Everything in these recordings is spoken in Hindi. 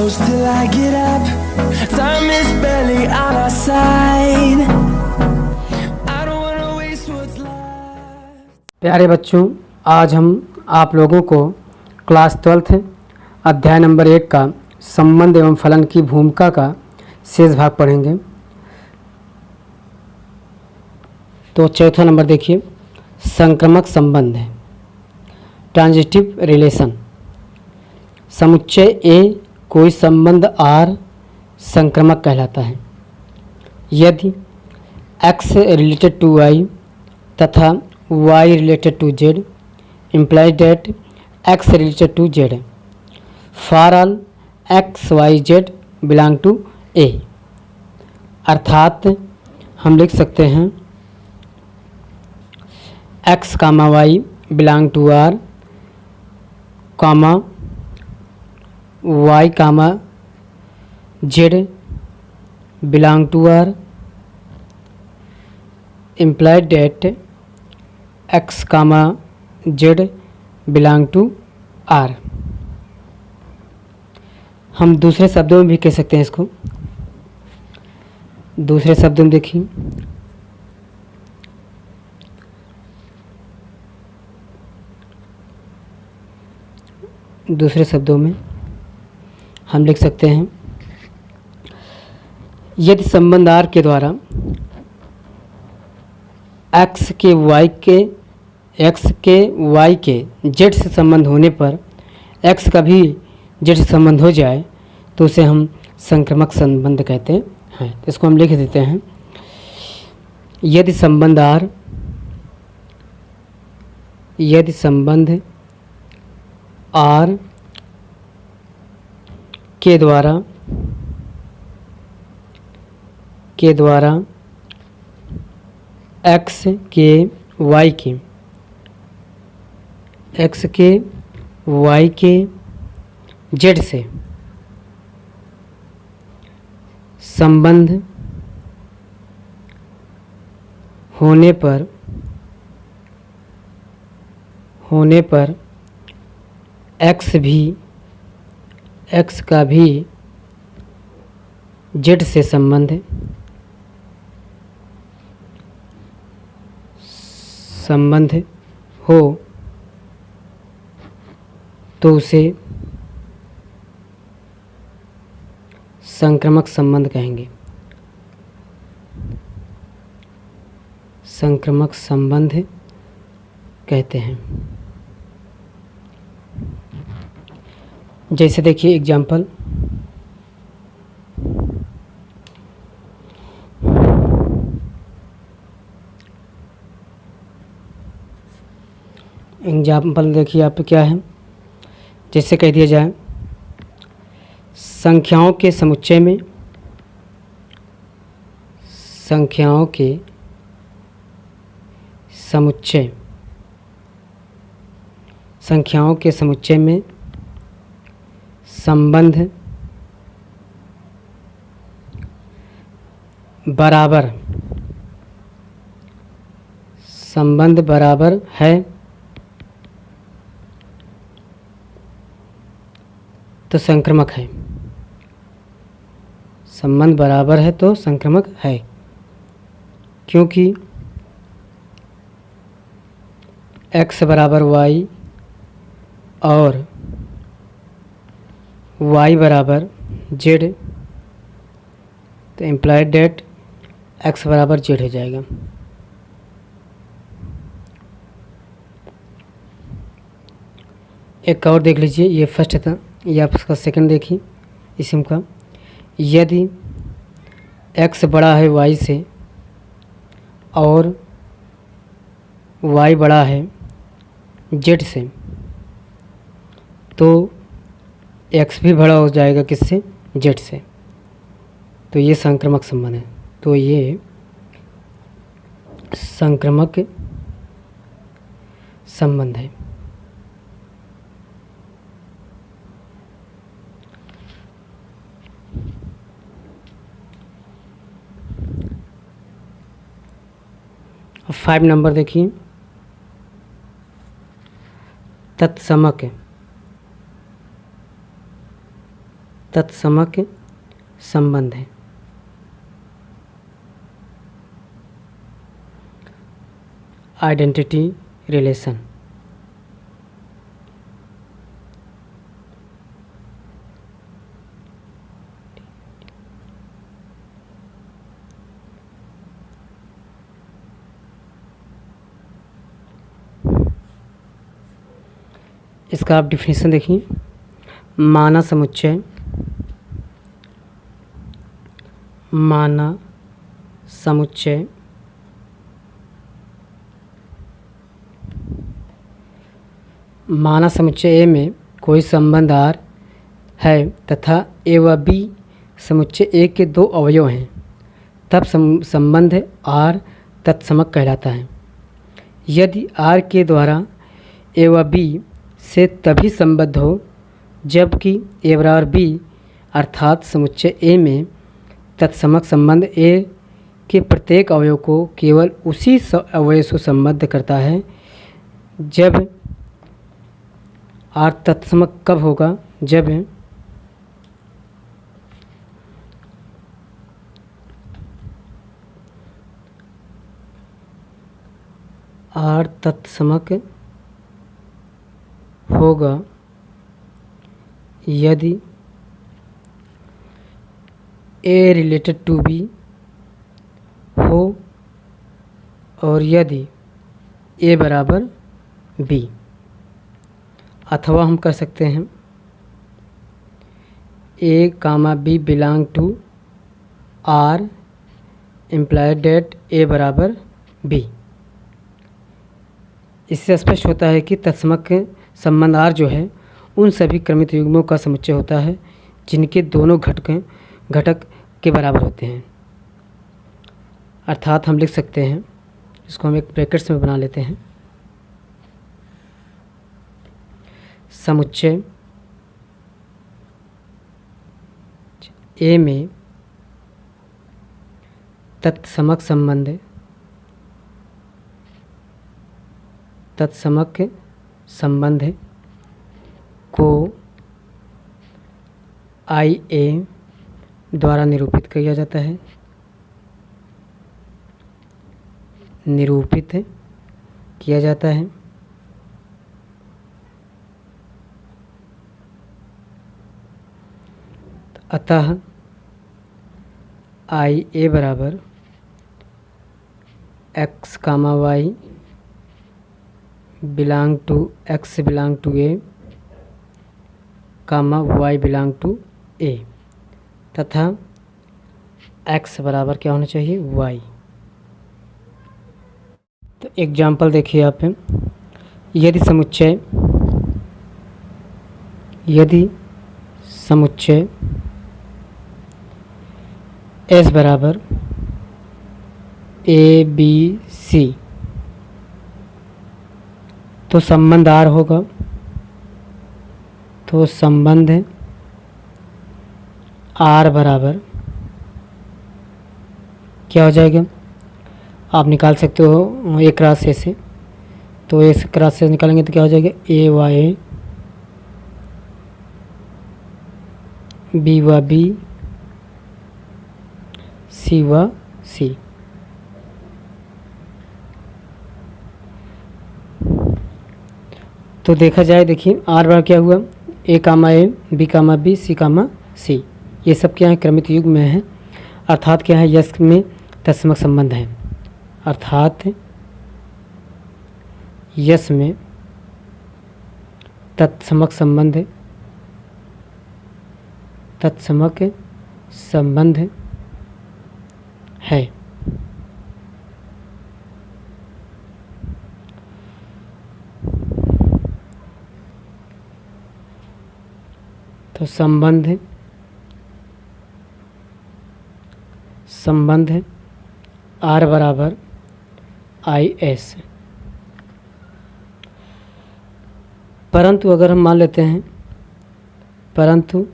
close till I get up. Time is barely on our side. I don't wanna waste what's left. प्यारे बच्चों, आज हम आप लोगों को क्लास 12 अध्याय नंबर 1 का संबंध एवं फलन की भूमिका का शेष भाग पढ़ेंगे। तो चौथा नंबर देखिए, संक्रामक संबंध है, ट्रांजिटिव रिलेशन। समुच्चय ए कोई संबंध आर संक्रामक कहलाता है यदि x रिलेटेड टू y तथा y related to z implies that x related to z for all x y z belong to a। अर्थात हम लिख सकते हैं x comma y belong to r comma y comma z belong to r implied that x comma z belong to r। हम दूसरे शब्दों में भी कह सकते हैं इसको। दूसरे शब्दों में देखिए, दूसरे शब्दों में हम लिख सकते हैं यदि संबंध R के द्वारा x के y के z से संबंध होने पर x का भी z से संबंध हो जाए तो उसे हम संक्रामक संबंध कहते हैं। तो इसको हम लिख देते हैं, यदि संबंध R के द्वारा x के y के z से संबंध होने पर x का भी z से संबंध हो तो उसे संक्रामक संबंध कहेंगे। संक्रामक संबंध कहते हैं। जैसे देखिए एग्जाम्पल, देखिए आप क्या है, जैसे कह दिया जाए संख्याओं के समुच्चय में संबंध बराबर है तो संक्रामक है। संबंध बराबर है तो संक्रामक है, क्योंकि x बराबर y और y बराबर z, तो इम्प्लाइड डेट x बराबर z हो जाएगा। एक और देख लीजिए, ये फर्स्ट था, ये आप इसका सेकंड देखिए इसम का। यदि x बड़ा है y से और y बड़ा है z से तो x भी बड़ा हो जाएगा किससे, z से। तो ये संक्रामक संबंध है। तो ये संक्रामक संबंध है। अब 5 नंबर देखिए, तत्समक तत्समक संबंध है। Identity relation. इसका आप डिफिनेशन देखिए। माना समुच्चय, माना समुच्चय माना समुच्चय ए में कोई संबंध आर है तथा ए व बी समुच्चय ए के दो अवयव हैं, तब संबंध आर तत्समक कहलाता है। यदि आर के द्वारा ए व बी से तभी संबद्ध हो जबकि ए बराबर बी अर्थात समुच्चय ए में तत्समक संबंध ए के प्रत्येक अवयव को केवल उसी अवयव से संबद्ध करता है। जब आर तत्समक कब होगा? जब आर तत्समक होगा यदि ए रिलेटेड टू बी हो और यदि ए बराबर बी, अथवा हम कर सकते हैं a comma b belong to R implied that a बराबर बी। इससे स्पष्ट होता है कि तत्समक संबंध आर जो है उन सभी क्रमित युग्मों का समुच्चय होता है जिनके दोनों घटक के बराबर होते हैं। अर्थात हम लिख सकते हैं, इसको हम एक ब्रैकेट्स में बना लेते हैं, समुच्चय ए में तत्समक संबंध को आई ए द्वारा निरूपित किया जाता है, अतः आई ए बराबर x comma y belong to x belong to a comma y belong to a तथा एक्स बराबर क्या होना चाहिए? वाई। तो एग्जाम्पल देखिए आप, यदि समुच्चय एस बराबर ए बी सी तो संबंध आर होगा, तो संबंध आर बराबर क्या हो जाएगा? आप निकाल सकते हो ए क्रॉस ए से, तो ए क्रॉस से निकालेंगे तो क्या हो जाएगा? ए व ए, बी व बी, सी व सी। तो देखा जाए, देखिए आर बार क्या हुआ? ए कामा ए, बी कामा बी, सी कामा सी, ये सब क्या है? क्रमित युग्म में है। अर्थात क्या है? यस में तत्समक संबंध है, अर्थात यस में तत्समक संबंध है। तो संबंध आर बराबर आई एस। परंतु अगर हम मान लेते हैं, परंतु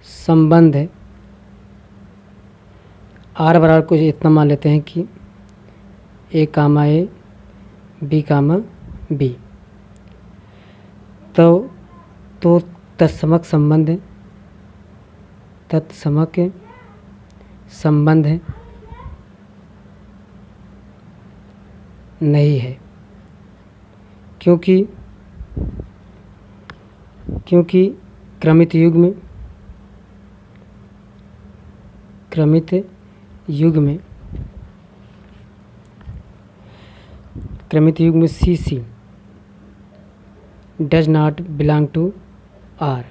संबंध आर बराबर कुछ इतना मान लेते हैं कि ए कामा ए, बी कामा बी, तो तत्समक संबंध तत्समक संबंध नहीं है, क्योंकि क्रमित युग में CC does not belong to R।